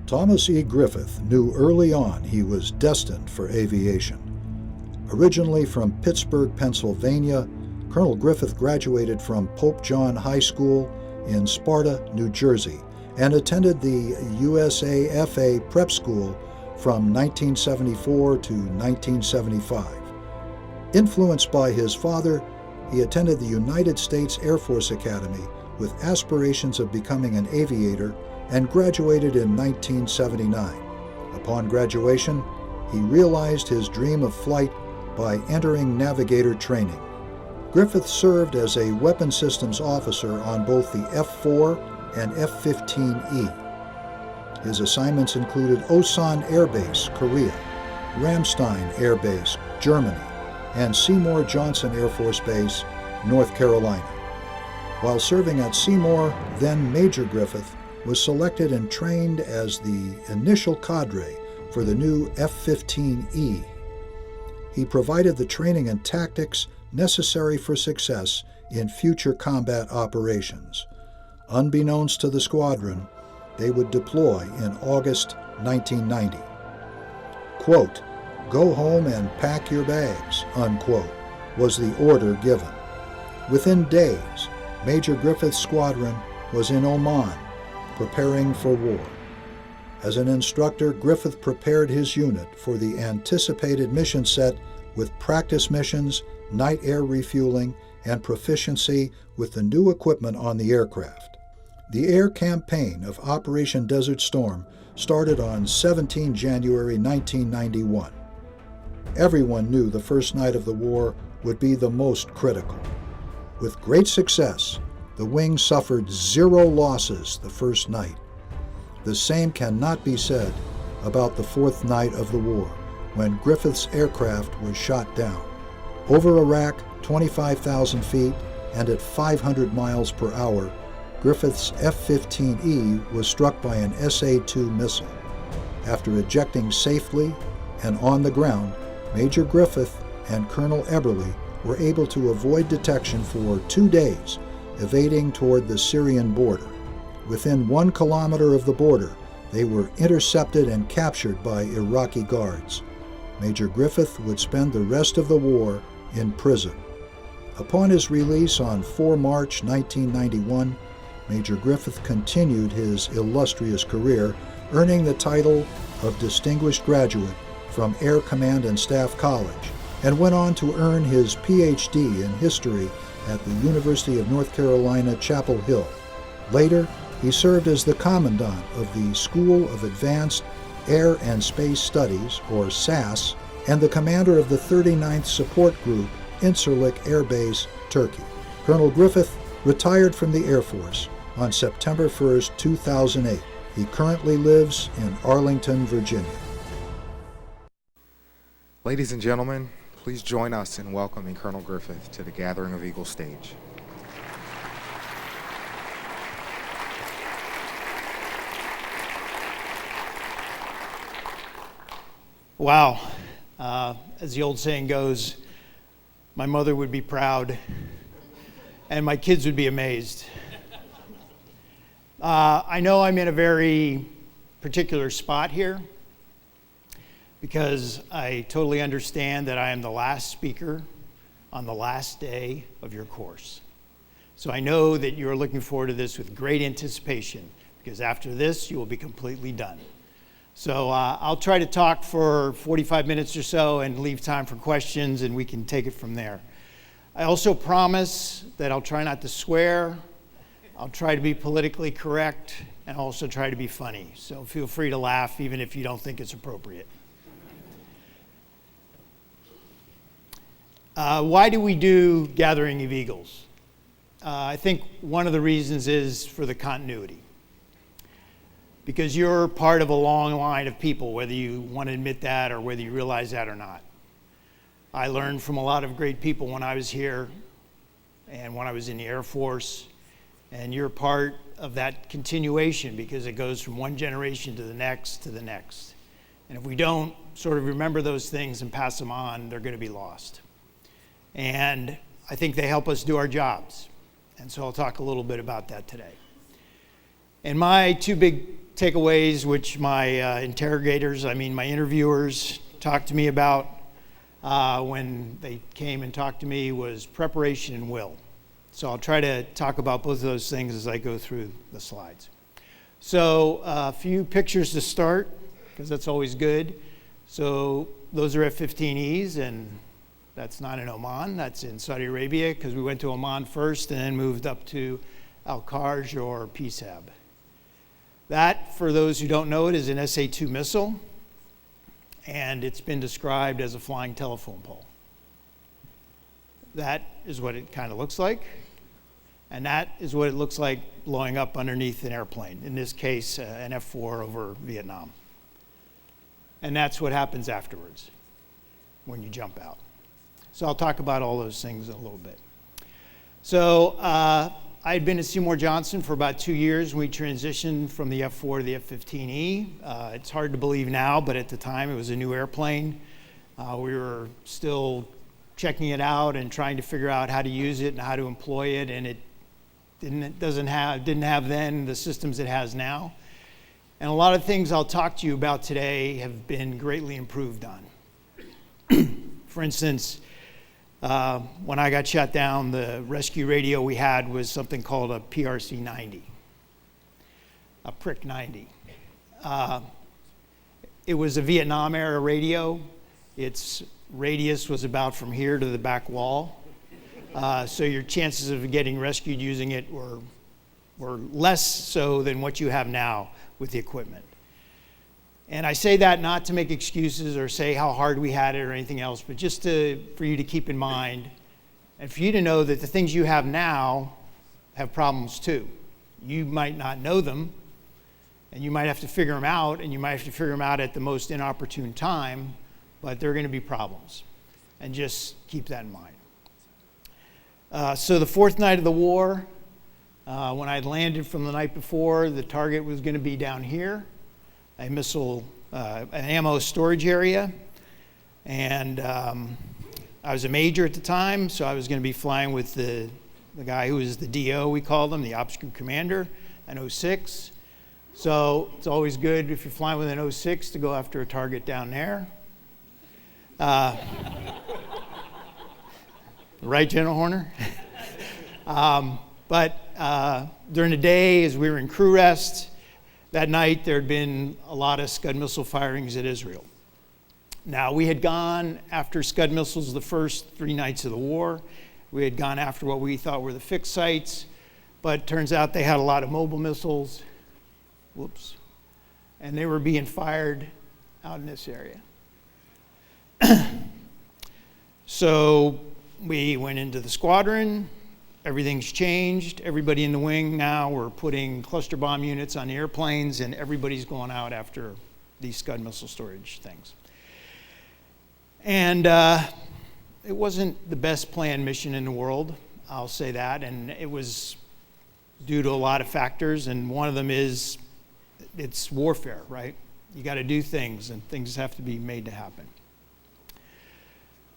Thomas E. Griffith knew early on he was destined for aviation. Originally from Pittsburgh, Pennsylvania, Colonel Griffith graduated from Pope John High School in Sparta, New Jersey, and attended the USAFA Prep School from 1974 to 1975. Influenced by his father, he attended the United States Air Force Academy with aspirations of becoming an aviator and graduated in 1979. Upon graduation, he realized his dream of flight by entering navigator training. Griffith served as a weapon systems officer on both the F-4 and F-15E. His assignments included Osan Air Base, Korea, Ramstein Air Base, Germany, and Seymour Johnson Air Force Base, North Carolina. While serving at Seymour, then Major Griffith was selected and trained as the initial cadre for the new F-15E. He provided the training and tactics necessary for success in future combat operations. Unbeknownst to the squadron, they would deploy in August 1990. Quote, "Go home and pack your bags," unquote, was the order given. Within days, Major Griffith's squadron was in Oman, preparing for war. As an instructor, Griffith prepared his unit for the anticipated mission set with practice missions, night air refueling, and proficiency with the new equipment on the aircraft. The air campaign of Operation Desert Storm started on 17 January 1991. Everyone knew the first night of the war would be the most critical. With great success, the wing suffered 0 losses the first night. The same cannot be said about the 4th night of the war, when Griffith's aircraft was shot down. Over Iraq, 25,000 feet, and at 500 miles per hour, Griffith's F-15E was struck by an SA-2 missile. After ejecting safely and on the ground, Major Griffith and Colonel Eberly were able to avoid detection for 2 days, evading toward the Syrian border. Within 1 kilometer of the border, they were intercepted and captured by Iraqi guards. Major Griffith would spend the rest of the war in prison. Upon his release on 4 March 1991, Major Griffith continued his illustrious career, earning the title of Distinguished Graduate from Air Command and Staff College, and went on to earn his Ph.D. in history at the University of North Carolina, Chapel Hill. Later, he served as the Commandant of the School of Advanced Air and Space Studies, or SAS, and the commander of the 39th Support Group, Incirlik Air Base, Turkey. Colonel Griffith retired from the Air Force on September 1, 2008. He currently lives in Arlington, Virginia. Ladies and gentlemen, please join us in welcoming Colonel Griffith to the Gathering of Eagles stage. Wow. As the old saying goes, my mother would be proud and my kids would be amazed. I know I'm in a very particular spot here because I totally understand that I am the last speaker on the last day of your course. So I know that you're looking forward to this with great anticipation because after this, you will be completely done. So I'll try to talk for 45 minutes or so and leave time for questions, and we can take it from there. I also promise that I'll try not to swear. I'll try to be politically correct and also try to be funny. So feel free to laugh even if you don't think it's appropriate. Why do we do Gathering of Eagles? I think one of the reasons is for the continuity. Because you're part of a long line of people, whether you want to admit that or whether you realize that or not. I learned from a lot of great people when I was here and when I was in the Air Force, and you're part of that continuation because it goes from one generation to the next to the next. And if we don't sort of remember those things and pass them on, they're going to be lost. And I think they help us do our jobs. And so I'll talk a little bit about that today. And my two big takeaways which my my interviewers talked to me about when they came and talked to me was preparation and will. So I'll try to talk about both of those things as I go through the slides. So a few pictures to start, because that's always good. So those are F-15Es, and that's not in Oman, that's in Saudi Arabia, because we went to Oman first and then moved up to Al-Kharj or PSAB. That, for those who don't know it, is an SA-2 missile, and it's been described as a flying telephone pole. That is what it kind of looks like, and that is what it looks like blowing up underneath an airplane, in this case, an F-4 over Vietnam. And that's what happens afterwards when you jump out. So I'll talk about all those things in a little bit. So I had been at Seymour Johnson for about 2 years. We transitioned from the F-4 to the F-15E. It's hard to believe now, but at the time it was a new airplane. We were still checking it out and trying to figure out how to use it and how to employ it, and it didn't have then the systems it has now. And a lot of things I'll talk to you about today have been greatly improved on. For instance, when I got shot down, the rescue radio we had was something called a PRC-90, a Prick 90. It was a Vietnam era radio. Its radius was about from here to the back wall. So your chances of getting rescued using it were less so than what you have now with the equipment. And I say that not to make excuses or say how hard we had it or anything else, but just for you to keep in mind and for you to know that the things you have now have problems too. You might not know them, and you might have to figure them out, and you might have to figure them out at the most inopportune time, but there are going to be problems. And just keep that in mind. So the fourth night of the war, when I had landed from the night before, the target was going to be down here, a missile, an ammo storage area. And I was a major at the time, so I was going to be flying with the guy who was the DO, we called him, the Ops Group Commander, an 06. So it's always good if you're flying with an 06 to go after a target down there. Right, General Horner? But during the day, as we were in crew rest, that night there had been a lot of Scud missile firings at Israel. Now, we had gone after Scud missiles the first 3 nights of the war. We had gone after what we thought were the fixed sites, but it turns out they had a lot of mobile missiles. Whoops. And they were being fired out in this area. So we went into the squadron. Everything's changed. Everybody in the wing now, we're putting cluster bomb units on the airplanes, and everybody's going out after these Scud missile storage things. And it wasn't the best planned mission in the world, I'll say that, and it was due to a lot of factors, and one of them is it's warfare, right? You got to do things, and things have to be made to happen.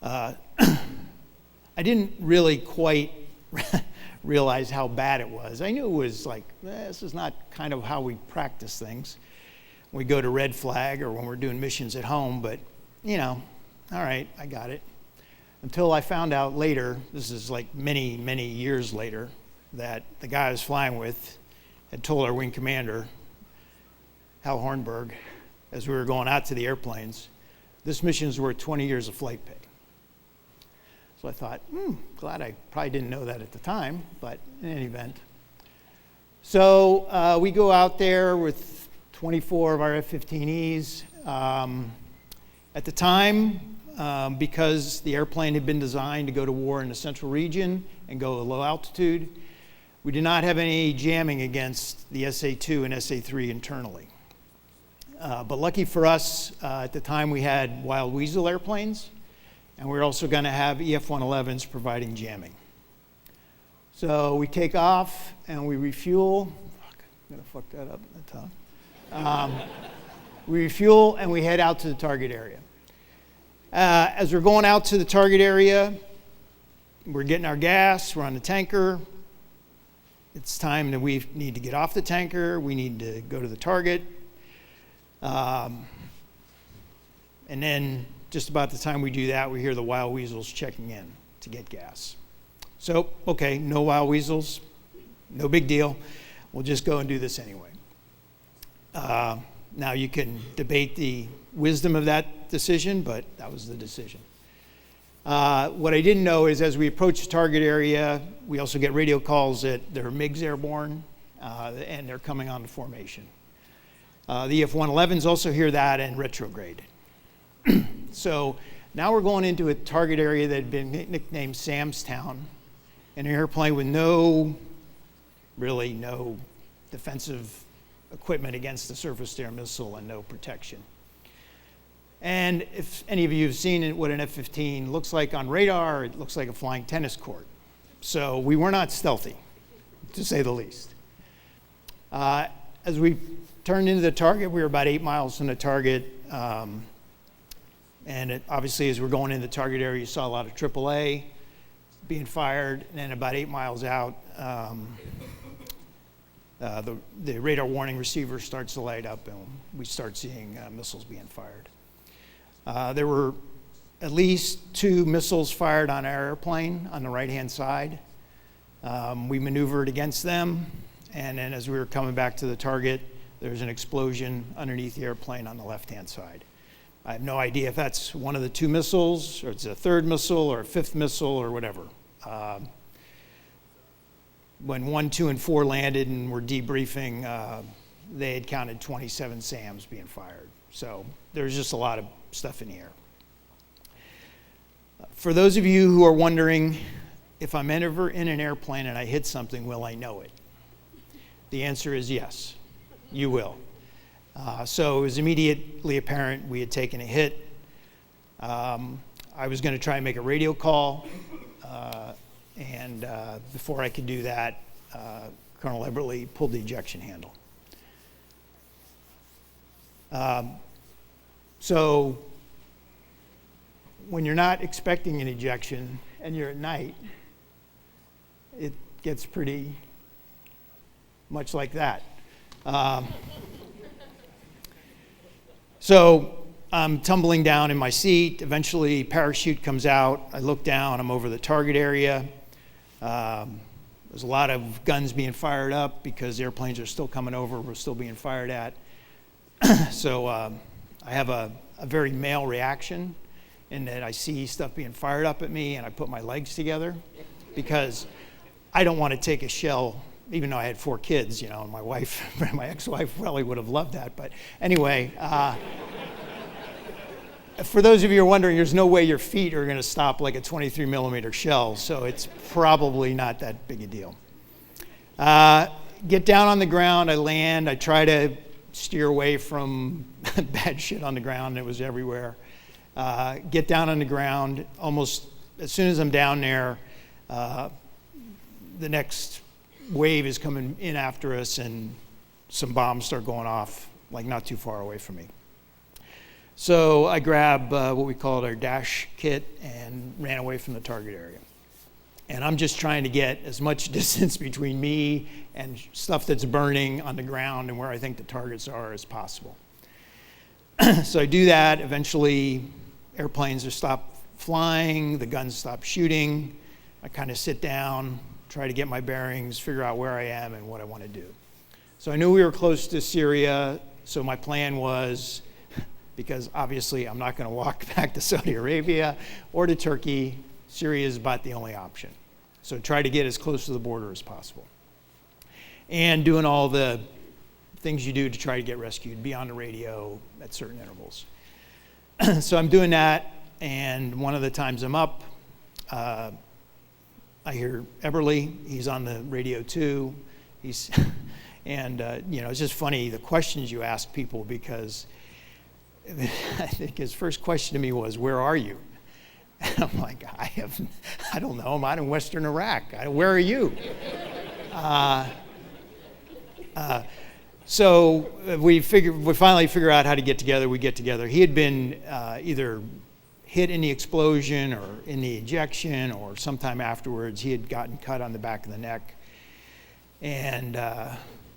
I didn't really quite realize how bad it was. I knew it was like, this is not kind of how we practice things. We go to red flag or when we're doing missions at home, but you know, all right, I got it. Until I found out later, this is like many, many years later, that the guy I was flying with had told our wing commander, Hal Hornberg, as we were going out to the airplanes, this mission's worth 20 years of flight pay. So I thought, glad I probably didn't know that at the time, but in any event. So we go out there with 24 of our F-15Es. At the time, because the airplane had been designed to go to war in the central region and go at low altitude, we did not have any jamming against the SA-2 and SA-3 internally. But lucky for us, at the time we had Wild Weasel airplanes, and we're also going to have EF-111s providing jamming. So we take off and we refuel. I'm going to fuck that up at the top. We refuel and we head out to the target area. As we're going out to the target area, we're getting our gas, we're on the tanker. it's time that we need to get off the tanker, we need to go to the target. And then just about the time we do that, we hear the wild weasels checking in to get gas. So, okay, no wild weasels, no big deal. We'll just go and do this anyway. Now you can debate the wisdom of that decision, but that was the decision. What I didn't know is as we approach the target area, we also get radio calls that there are MiGs airborne, and they're coming onto formation. The EF-111s also hear that and retrograde. So now we're going into a target area that had been nicknamed Sam's Town, an airplane with no defensive equipment against the surface-to-air missile and no protection. And if any of you have seen what an F-15 looks like on radar, it looks like a flying tennis court. So we were not stealthy, to say the least. As we turned into the target, we were about 8 miles from the target. Obviously, as we're going into the target area, you saw a lot of AAA being fired. And then about 8 miles out, the radar warning receiver starts to light up, and we start seeing missiles being fired. There were at least 2 missiles fired on our airplane on the right-hand side. We maneuvered against them, and then as we were coming back to the target, there was an explosion underneath the airplane on the left-hand side. I have no idea if that's one of the 2 missiles, or it's a 3rd missile, or a 5th missile, or whatever. When 1, 2, and 4 landed and were debriefing, they had counted 27 SAMs being fired. So there's just a lot of stuff in the air. For those of you who are wondering, if I'm ever in an airplane and I hit something, will I know it? The answer is yes, you will. So it was immediately apparent we had taken a hit. I was going to try and make a radio call, and before I could do that, Colonel Eberly pulled the ejection handle. So when you're not expecting an ejection and you're at night, it gets pretty much like that. So I'm tumbling down in my seat. Eventually, parachute comes out. I look down. I'm over the target area. There's a lot of guns being fired up because airplanes are still coming over. We're still being fired at. So I have a very male reaction in that I see stuff being fired up at me and I put my legs together because I don't want to take a shell, even though I had 4 kids, and my wife, my ex-wife probably would have loved that. But anyway, for those of you who are wondering, there's no way your feet are going to stop like a 23 millimeter shell, so it's probably not that big a deal. Get down on the ground, I land, I try to steer away from bad shit on the ground. It was everywhere. Get down on the ground. Almost as soon as I'm down there, the next wave is coming in after us, and some bombs start going off, like not too far away from me. So I grabbed what we called our dash kit and ran away from the target area. And I'm just trying to get as much distance between me and stuff that's burning on the ground and where I think the targets are as possible. So I do that. Eventually, airplanes are stopped flying, the guns stop shooting. I kind of sit down, try to get my bearings, figure out where I am and what I want to do. So I knew we were close to Syria, so my plan was, because obviously I'm not going to walk back to Saudi Arabia or to Turkey, Syria is about the only option. So try to get as close to the border as possible. And doing all the things you do to try to get rescued, be on the radio at certain intervals. So I'm doing that, and one of the times I'm up, I hear Eberly. He's on the radio too. It's just funny the questions you ask people, because I think his first question to me was, "Where are you?" And I'm like, I don't know. I'm out in Western Iraq. Where are you? So we finally figure out how to get together. We get together. He had been either hit in the explosion or in the ejection, or sometime afterwards he had gotten cut on the back of the neck. and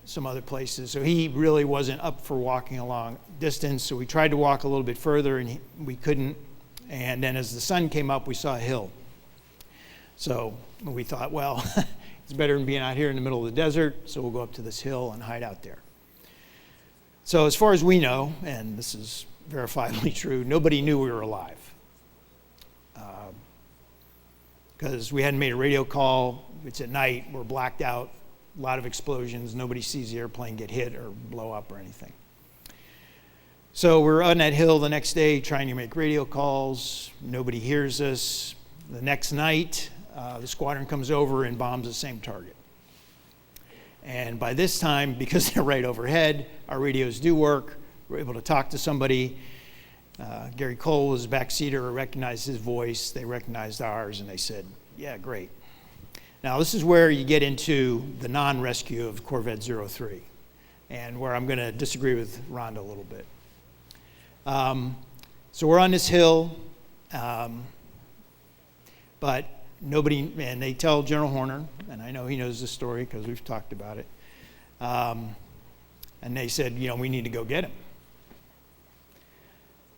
some other places. So he really wasn't up for walking a long distance. So we tried to walk a little bit further, and we couldn't. And then as the sun came up, we saw a hill. So we thought, well, it's better than being out here in the middle of the desert, so we'll go up to this hill and hide out there. So as far as we know, and this is verifiably true, nobody knew we were alive. Because we hadn't made a radio call. It's at night, we're blacked out, a lot of explosions, nobody sees the airplane get hit or blow up or anything. So we're on that hill the next day trying to make radio calls, nobody hears us. The next night, the squadron comes over and bombs the same target. And by this time, because they're right overhead, our radios do work. We're able to talk to somebody. Gary Cole was a backseater, recognized his voice. They recognized ours, and they said, yeah, great. Now, this is where you get into the non-rescue of Corvette 03, and where I'm going to disagree with Rhonda a little bit. So we're on this hill, but nobody, and they tell General Horner, and I know he knows this story because we've talked about it, and they said, we need to go get him.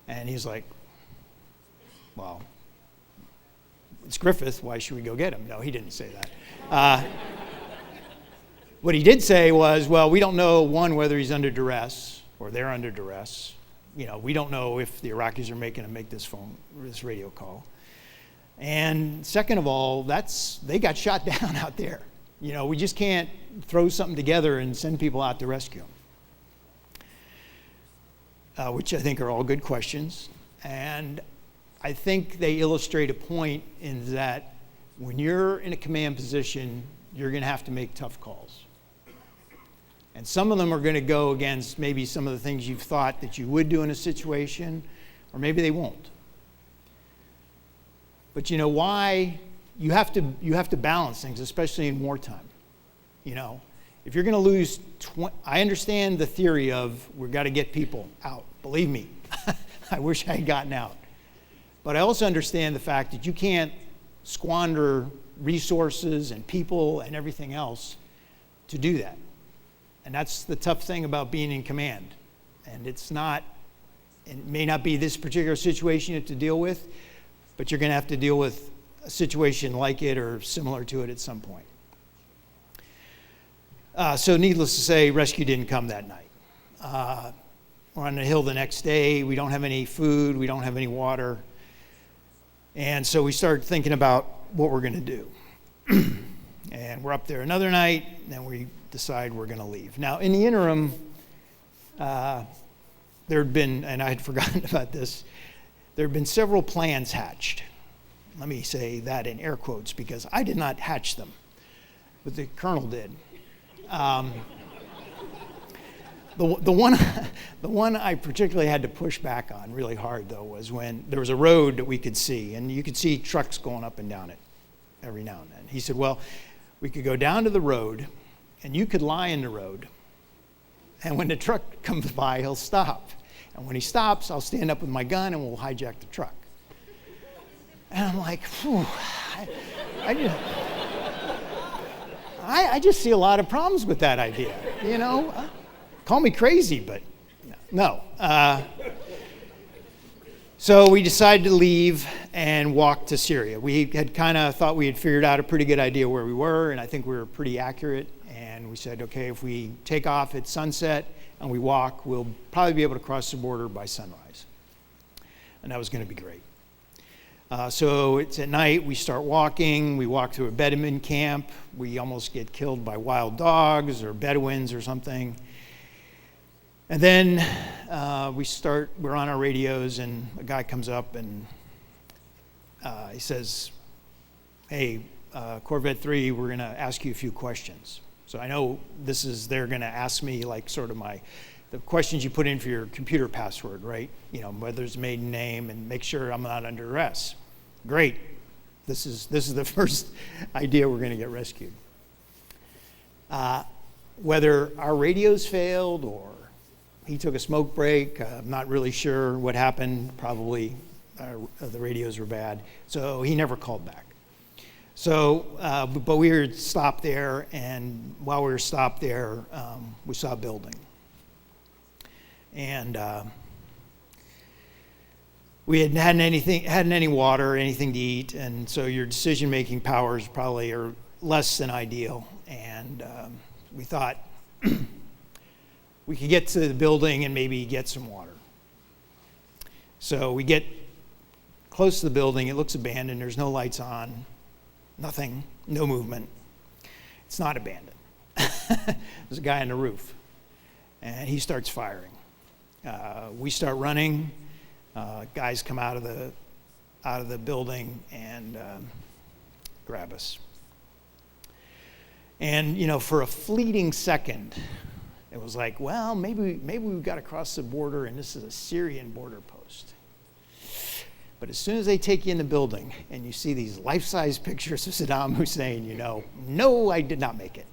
And he's like, well, it's Griffith, why should we go get him? No, he didn't say that. What he did say was, well, we don't know, one, whether he's under duress or they're under duress. We don't know if the Iraqis are making him make this radio call. And second of all, they got shot down out there. We just can't throw something together and send people out to rescue them. Which I think are all good questions. And I think they illustrate a point in that when you're in a command position, you're going to have to make tough calls. And some of them are going to go against maybe some of the things you've thought that you would do in a situation, or maybe they won't. But why? You have to balance things, especially in wartime. If you're going to lose, I understand the theory of we've got to get people out. Believe me, I wish I had gotten out. But I also understand the fact that you can't squander resources and people and everything else to do that. And that's the tough thing about being in command. And it may not be this particular situation you have to deal with, but you're going to have to deal with a situation like it or similar to it at some point. So needless to say, rescue didn't come that night. We're on the hill the next day. We don't have any food. We don't have any water. And so we started thinking about what we're going to do. And we're up there another night, and then we decide we're going to leave. Now, in the interim, there had been, and I had forgotten about this, there had been several plans hatched. Let me say that in air quotes because I did not hatch them, but the colonel did. The one I particularly had to push back on really hard, though, was when there was a road that we could see, and you could see trucks going up and down it every now and then. He said, well, we could go down to the road, and you could lie in the road, and when the truck comes by, he'll stop. And when he stops, I'll stand up with my gun, and we'll hijack the truck. And I'm like, phew, I just see a lot of problems with that idea, Call me crazy, but no. So we decided to leave and walk to Syria. We had kind of thought we had figured out a pretty good idea where we were, and I think we were pretty accurate. And we said, okay, if we take off at sunset and we walk, we'll probably be able to cross the border by sunrise. And that was going to be great. So it's at night, we start walking. We walk through a Bedouin camp. We almost get killed by wild dogs or Bedouins or something. And then we're on our radios, and a guy comes up and he says, hey, Corvette 3, we're going to ask you a few questions. So I know they're going to ask me like sort of the questions you put in for your computer password, right? Whether it's maiden name and make sure I'm not under arrest. Great. This is the first idea we're going to get rescued. Whether our radios failed or he took a smoke break, I'm not really sure what happened. Probably the radios were bad. So he never called back. So, but we were stopped there, and while we were stopped there, we saw a building. And we hadn't any water or anything to eat, and so your decision-making powers probably are less than ideal. And we thought we could get to the building and maybe get some water. So we get close to the building. It looks abandoned. There's no lights on, nothing, no movement. It's not abandoned. There's a guy on the roof, and he starts firing. We start running. Guys come out of the building and grab us. And for a fleeting second, it was like, well, maybe we've got to cross the border, and this is a Syrian border post. But as soon as they take you in the building and you see these life-size pictures of Saddam Hussein, no, I did not make it.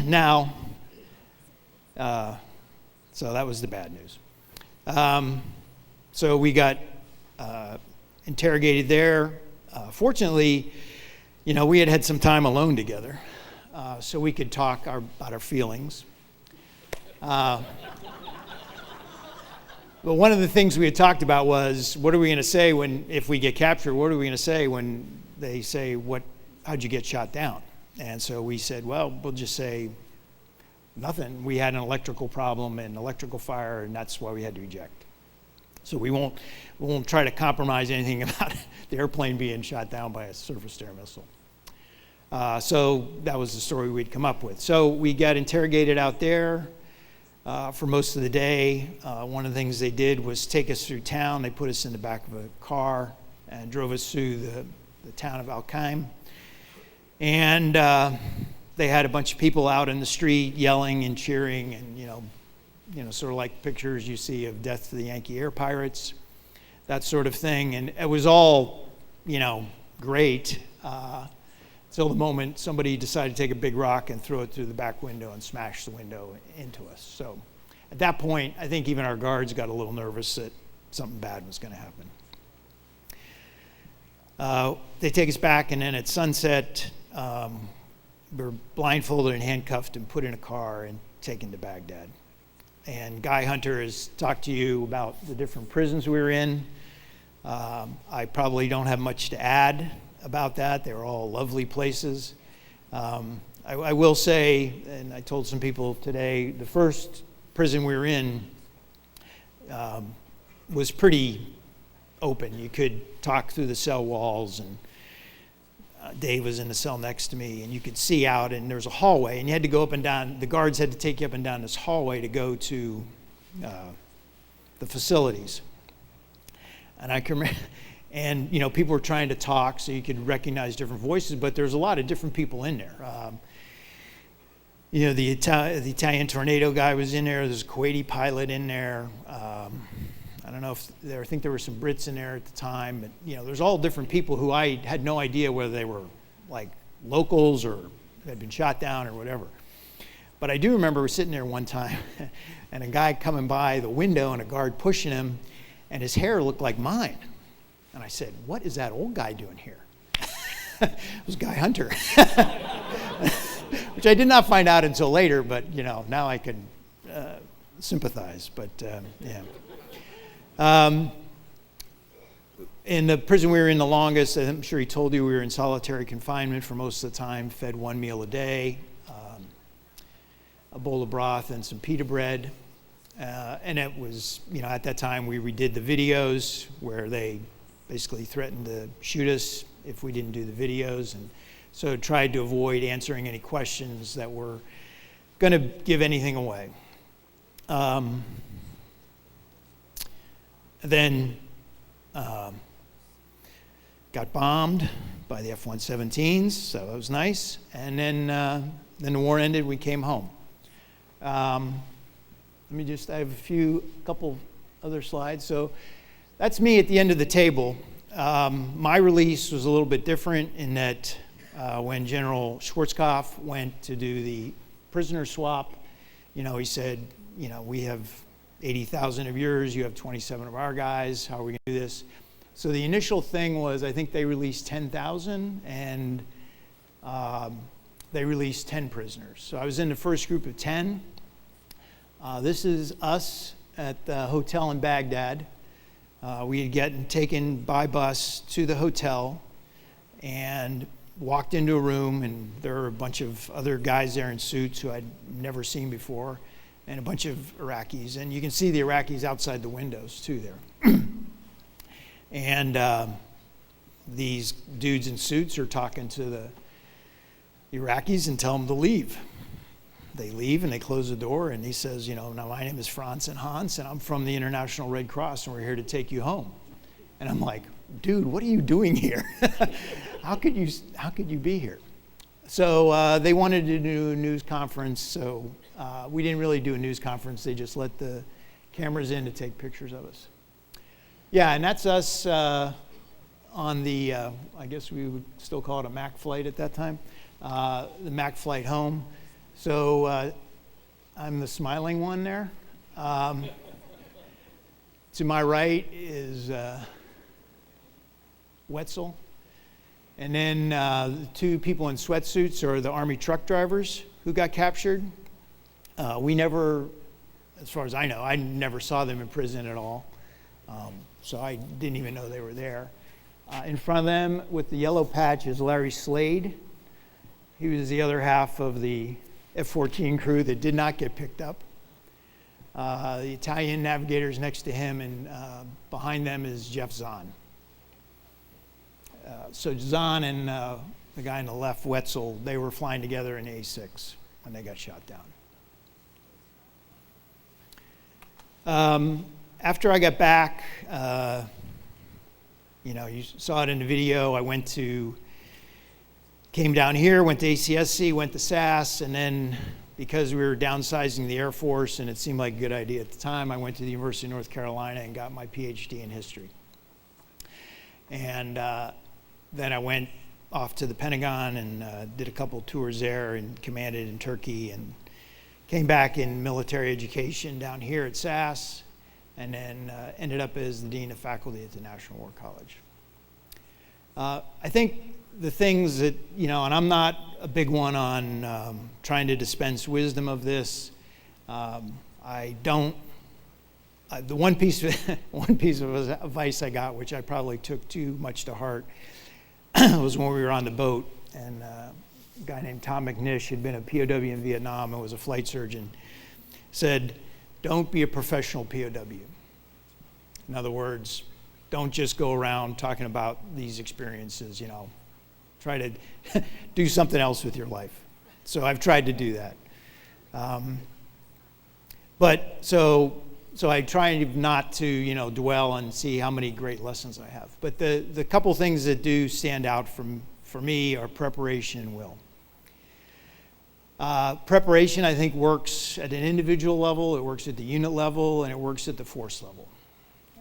Now, so that was the bad news. So we got interrogated there. Fortunately, we had some time alone together, so we could talk about our feelings. But one of the things we had talked about was, what are we going to say if we get captured? What are we going to say when they say, how'd you get shot down? And so we said, well, we'll just say nothing. We had an electrical problem and electrical fire, and that's why we had to eject. So we won't try to compromise anything about the airplane being shot down by a surface-to-air missile. So that was the story we'd come up with. So we got interrogated out there for most of the day. One of the things they did was take us through town. They put us in the back of a car and drove us through the town of Al-Qaim. And they had a bunch of people out in the street yelling and cheering, and sort of like pictures you see of Death to the Yankee Air Pirates, that sort of thing. And it was all, great, till the moment somebody decided to take a big rock and throw it through the back window and smash the window into us. So at that point, I think even our guards got a little nervous that something bad was going to happen. They take us back, and then at sunset, we're blindfolded and handcuffed and put in a car and taken to Baghdad. And Guy Hunter has talked to you about the different prisons we were in. I probably don't have much to add about that. They were all lovely places. I will say, and I told some people today, the first prison we were in was pretty open. You could talk through the cell walls, and Dave was in the cell next to me, and you could see out, and there was a hallway, and you had to go up and down. The guards had to take you up and down this hallway to go to the facilities. And I can remember, and people were trying to talk so you could recognize different voices, but there's a lot of different people in there. The Italian tornado guy was in there. There's a Kuwaiti pilot in there. I don't know I think there were some Brits in there at the time, but there's all different people who I had no idea whether they were like locals or had been shot down or whatever. But I do remember we sitting there one time and a guy coming by the window and a guard pushing him, and his hair looked like mine. And I said, "What is that old guy doing here?" It was Guy Hunter, which I did not find out until later, but now I can sympathize. But yeah. In the prison we were in the longest, I'm sure he told you, we were in solitary confinement for most of the time, fed one meal a day, a bowl of broth and some pita bread. And it was, at that time we redid the videos where they basically threatened to shoot us if we didn't do the videos. And so tried to avoid answering any questions that were going to give anything away. Then got bombed by the F-117s, so that was nice. And then the war ended, we came home. I have a couple other slides. So that's me at the end of the table. My release was a little bit different in that when General Schwarzkopf went to do the prisoner swap, he said, we have 80,000 of yours, you have 27 of our guys, how are we going to do this? So the initial thing was, I think they released 10,000, and they released 10 prisoners. So I was in the first group of 10. This is us at the hotel in Baghdad. We had gotten taken by bus to the hotel and walked into a room, and there were a bunch of other guys there in suits who I'd never seen before, and a bunch of Iraqis. And you can see the Iraqis outside the windows too there. And these dudes in suits are talking to the Iraqis and tell them to leave. They leave and they close the door, and he says, now my name is Franz and Hans, and I'm from the International Red Cross, and we're here to take you home. And I'm like, dude, what are you doing here? How could you be here? So they wanted to do a news conference, so we didn't really do a news conference. They just let the cameras in to take pictures of us. Yeah, and that's us on the, I guess we would still call it a MAC flight at that time, the MAC flight home. So I'm the smiling one there. To my right is Wetzel. And then the two people in sweatsuits are the Army truck drivers who got captured. We never, as far as I know, I never saw them in prison at all. So I didn't even know they were there. In front of them with the yellow patch is Larry Slade. He was the other half of the F-14 crew that did not get picked up. The Italian navigators next to him, and behind them is Jeff Zahn. So Zahn and the guy on the left, Wetzel, they were flying together in A6 when they got shot down. After I got back, you saw it in the video, came down here, went to ACSC, went to SAS, and then because we were downsizing the Air Force and it seemed like a good idea at the time, I went to the University of North Carolina and got my PhD in history. And then I went off to the Pentagon and did a couple tours there and commanded in Turkey, and came back in military education down here at SAS, and then ended up as the Dean of Faculty at the National War College. I think the things that, and I'm not a big one on trying to dispense wisdom of this. I don't. The one piece of advice I got, which I probably took too much to heart, was when we were on the boat, and a guy named Tom McNish had been a POW in Vietnam and was a flight surgeon, said, "Don't be a professional POW." In other words, don't just go around talking about these experiences, Try to do something else with your life. So I've tried to do that. So I try not to, dwell and see how many great lessons I have. But the couple things that do stand out for me are preparation and will. Preparation, I think, works at an individual level, it works at the unit level, and it works at the force level.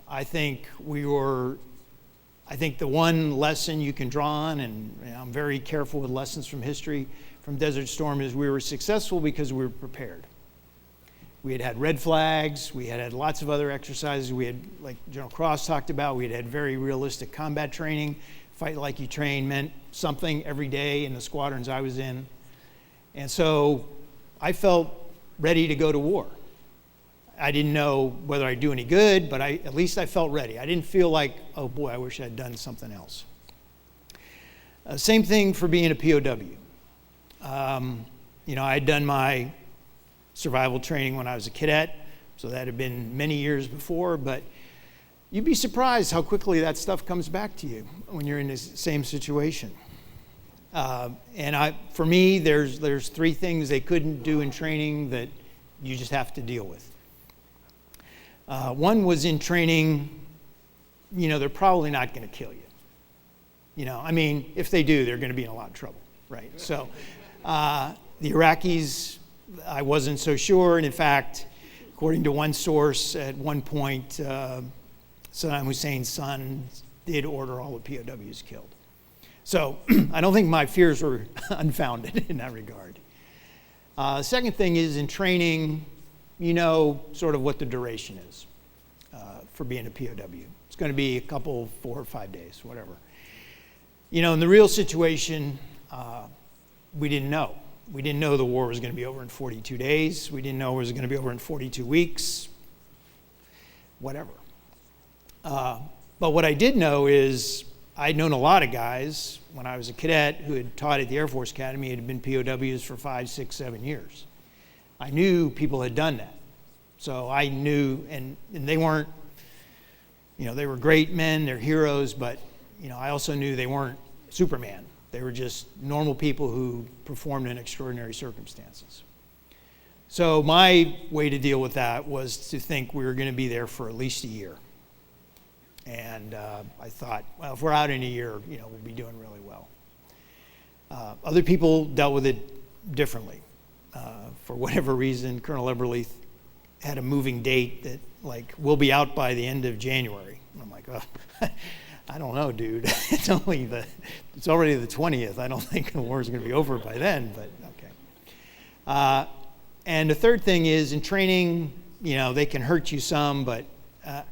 I think the one lesson you can draw on, and I'm very careful with lessons from history, from Desert Storm, is we were successful because we were prepared. We had red flags, we had lots of other exercises, we had, like General Cross talked about, we had very realistic combat training. Fight like you train meant something every day in the squadrons I was in. And so I felt ready to go to war. I didn't know whether I'd do any good, but at least I felt ready. I didn't feel like, oh boy, I wish I'd done something else. Same thing for being a POW. I'd done my survival training when I was a cadet, so that had been many years before, but you'd be surprised how quickly that stuff comes back to you when you're in the same situation. For me, there's three things they couldn't do in training that you just have to deal with. One was in training, they're probably not going to kill you. If they do, they're going to be in a lot of trouble, right? So the Iraqis, I wasn't so sure. And in fact, according to one source, at one point, Saddam Hussein's son did order all the POWs killed. So I don't think my fears were unfounded in that regard. Second thing is in training, sort of what the duration is. for being a POW. It's going to be a couple, 4 or 5 days, whatever. You know, in the real situation, we didn't know. We didn't know the war was going to be over in 42 days. We didn't know it was going to be over in 42 weeks, whatever. But what I did know is I'd known a lot of guys when I was a cadet who had taught at the Air Force Academy and had been POWs for 5, 6, 7 years. I knew people had done that. So I knew, and they weren't, you know, they were great men, they're heroes, but, you know, I also knew they weren't Superman. They were just normal people who performed in extraordinary circumstances. So my way to deal with that was to think we were going to be there for at least a year. And I thought, well, if we're out in a year, you know, we'll be doing really well. Other people dealt with it differently. For whatever reason, Colonel Eberly had a moving date that, like, we'll be out by the end of January. And I'm like, oh, I don't know, dude. It's already the 20th. I don't think the war is going to be over by then, but okay. And the third thing is, in training, you know, they can hurt you some, but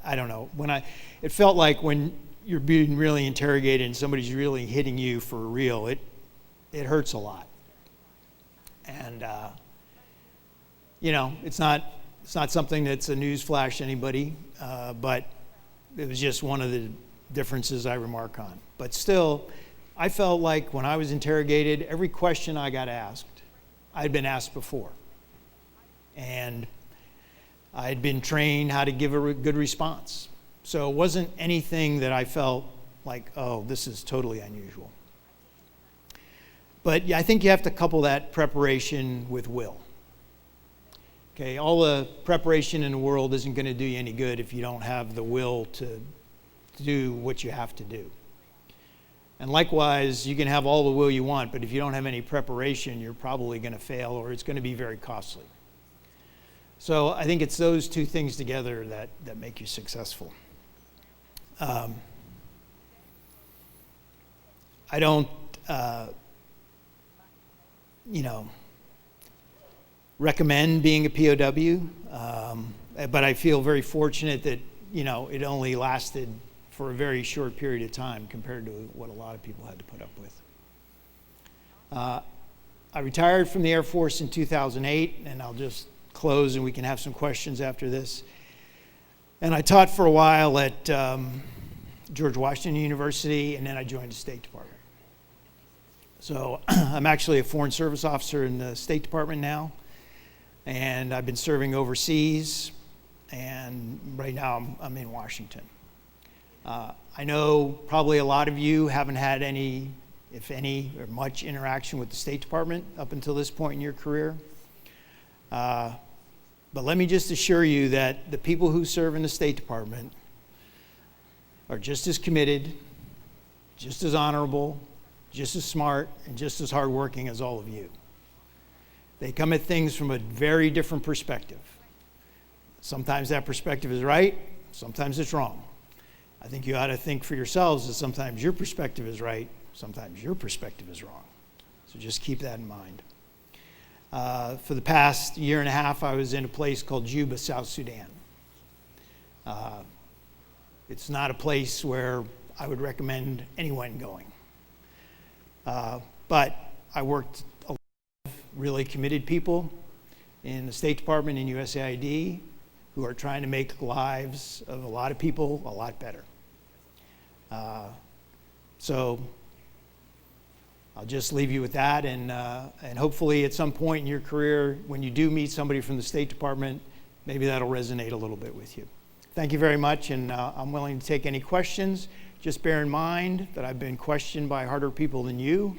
I don't know. It felt like when you're being really interrogated and somebody's really hitting you for real, it hurts a lot. And you know, it's not something that's a news flash to anybody, but it was just one of the differences I remark on. But still, I felt like when I was interrogated, every question I got asked, I'd been asked before. And I'd been trained how to give a good response. So it wasn't anything that I felt like, oh, this is totally unusual. But I think you have to couple that preparation with will. Okay, all the preparation in the world isn't going to do you any good if you don't have the will to do what you have to do. And likewise, you can have all the will you want, but if you don't have any preparation, you're probably going to fail, or it's going to be very costly. So I think it's those two things together that make you successful. I don't, recommend being a POW, but I feel very fortunate that, you know, it only lasted for a very short period of time compared to what a lot of people had to put up with. I retired from the Air Force in 2008, and I'll just close and we can have some questions after this. And I taught for a while at George Washington University, and then I joined the State Department. So I'm actually a Foreign Service officer in the State Department now, and I've been serving overseas, and right now I'm in Washington. I know probably a lot of you haven't had any, if any, or much interaction with the State Department up until this point in your career. But let me just assure you that the people who serve in the State Department are just as committed, just as honorable, just as smart, and just as hardworking as all of you. They come at things from a very different perspective. Sometimes that perspective is right, sometimes it's wrong. I think you ought to think for yourselves that sometimes your perspective is right, sometimes your perspective is wrong. So just keep that in mind. For the past year and a half, I was in a place called Juba, South Sudan. It's not a place where I would recommend anyone going. But I worked a lot of really committed people in the State Department and USAID who are trying to make the lives of a lot of people a lot better. So I'll just leave you with that, and hopefully at some point in your career, when you do meet somebody from the State Department, maybe that'll resonate a little bit with you. Thank you very much, and I'm willing to take any questions. Just bear in mind that I've been questioned by harder people than you,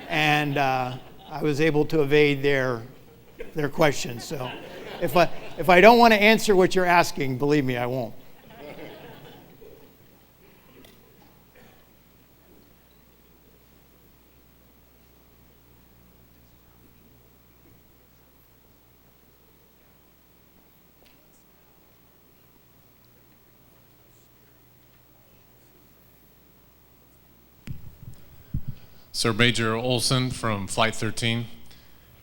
and I was able to evade their questions. So if I don't want to answer what you're asking, believe me, I won't. Sir Major Olson from Flight 13.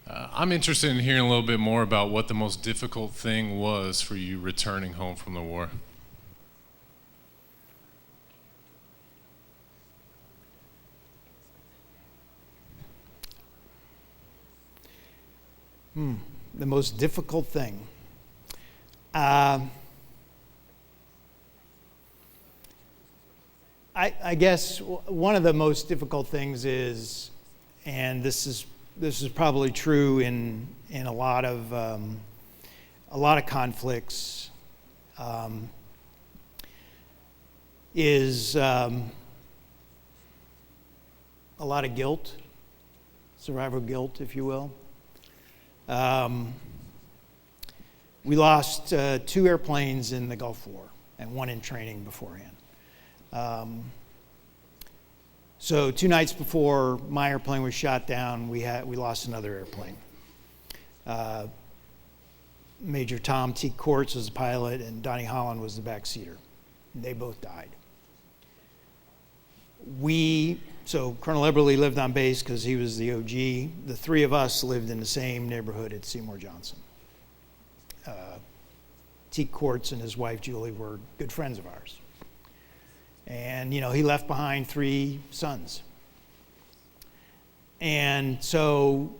I'm interested in hearing a little bit more about what the most difficult thing was for you returning home from the war. The most difficult thing. I guess one of the most difficult things is, and this is probably true in a lot of conflicts, is a lot of guilt, survivor guilt, if you will. We lost 2 airplanes in the Gulf War and 1 in training beforehand. So 2 nights before my airplane was shot down, we lost another airplane. Major Tom T. Courts was the pilot, and Donnie Holland was the backseater. They both died. So Colonel Eberly lived on base because he was the OG. The 3 of us lived in the same neighborhood at Seymour Johnson. T. Courts and his wife Julie were good friends of ours. And, he left behind 3 sons. And so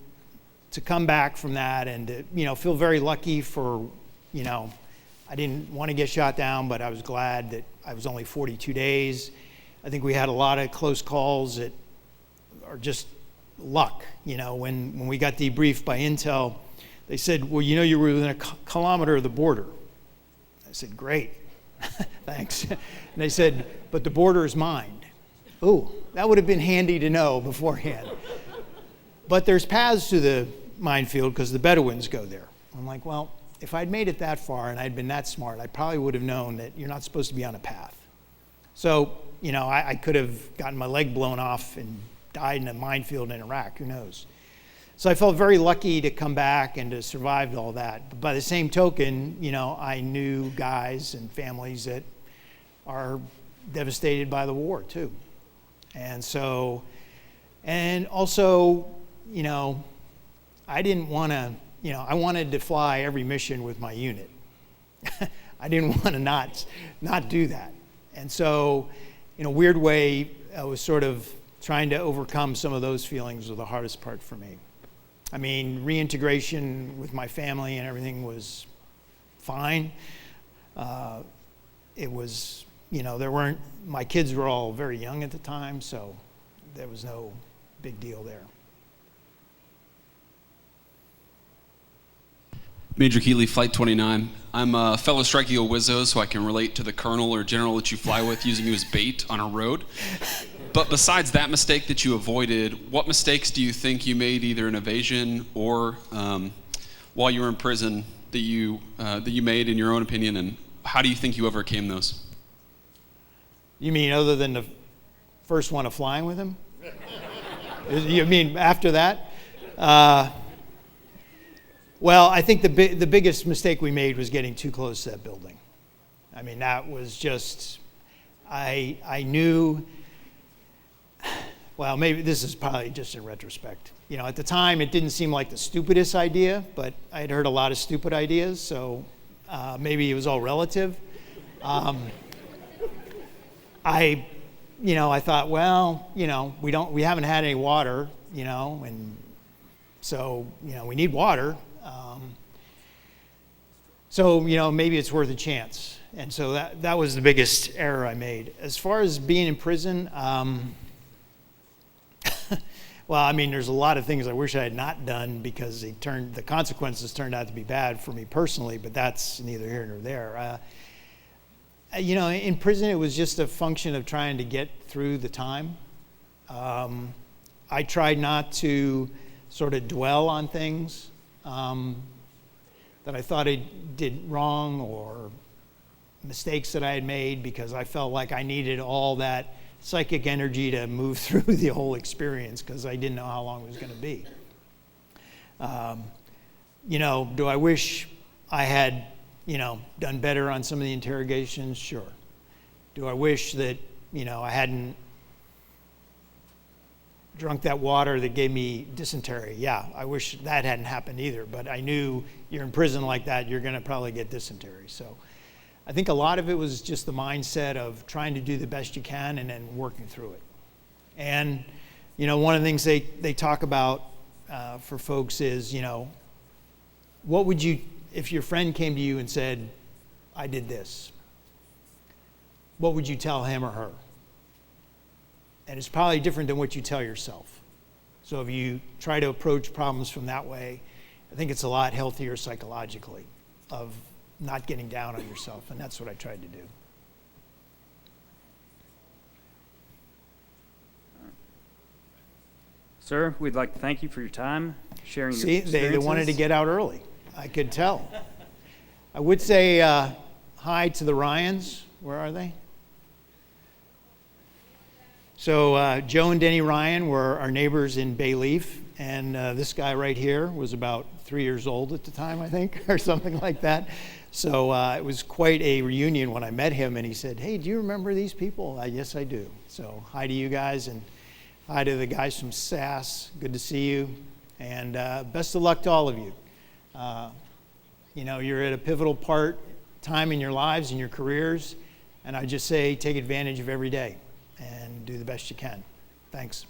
to come back from that and to, feel very lucky for, I didn't want to get shot down, but I was glad that I was only 42 days. I think we had a lot of close calls that are just luck. When we got debriefed by Intel, they said, well, you were within a kilometer of the border. I said, great. Thanks. And they said, but the border is mined. Oh, that would have been handy to know beforehand. But there's paths to the minefield because the Bedouins go there. I'm like, well, if I'd made it that far and I'd been that smart, I probably would have known that you're not supposed to be on a path. So, I could have gotten my leg blown off and died in a minefield in Iraq, who knows. So I felt very lucky to come back and to survive all that. But by the same token, I knew guys and families that are devastated by the war too. And so, and also, I didn't want to, I wanted to fly every mission with my unit. I didn't want to not do that. And so, in a weird way, I was sort of trying to overcome some of those feelings were the hardest part for me. I mean, reintegration with my family and everything was fine. It was, my kids were all very young at the time, so there was no big deal there. Major Keeley, Flight 29. I'm a fellow Strike Eagle Wizzo, so I can relate to the colonel or general that you fly with using you as bait on a road. But besides that mistake that you avoided, what mistakes do you think you made either in evasion or while you were in prison that you made in your own opinion, and how do you think you overcame those? You mean other than the first one of flying with him? You mean after that? Well, I think the biggest mistake we made was getting too close to that building. I mean, that was just, I knew, well, maybe this is probably just in retrospect. At the time, it didn't seem like the stupidest idea, but I had heard a lot of stupid ideas, so maybe it was all relative. I thought, well, we haven't had any water, and so, we need water. So, maybe it's worth a chance. And so that was the biggest error I made. As far as being in prison, well, I mean, there's a lot of things I wish I had not done because the consequences turned out to be bad for me personally, but that's neither here nor there. In prison, it was just a function of trying to get through the time. I tried not to sort of dwell on things that I thought I did wrong or mistakes that I had made because I felt like I needed all that psychic energy to move through the whole experience because I didn't know how long it was going to be. Do I wish I had, done better on some of the interrogations? Sure. Do I wish that, I hadn't drunk that water that gave me dysentery? Yeah, I wish that hadn't happened either, but I knew you're in prison like that, you're going to probably get dysentery. So I think a lot of it was just the mindset of trying to do the best you can and then working through it. And, one of the things they talk about for folks is, what would you, if your friend came to you and said, I did this, what would you tell him or her? And it's probably different than what you tell yourself. So if you try to approach problems from that way, I think it's a lot healthier psychologically of not getting down on yourself, and that's what I tried to do. Sir, we'd like to thank you for your time, sharing your See, experiences. they wanted to get out early. I could tell. I would say hi to the Ryans. Where are they? So Joe and Denny Ryan were our neighbors in Bayleaf, and this guy right here was about 3 years old at the time, I think, or something like that. So it was quite a reunion when I met him, and he said, hey, do you remember these people? Yes, I do. So hi to you guys, and hi to the guys from SAS. Good to see you, and best of luck to all of you. You know, you're at a pivotal time in your lives and your careers, and I just say take advantage of every day and do the best you can. Thanks.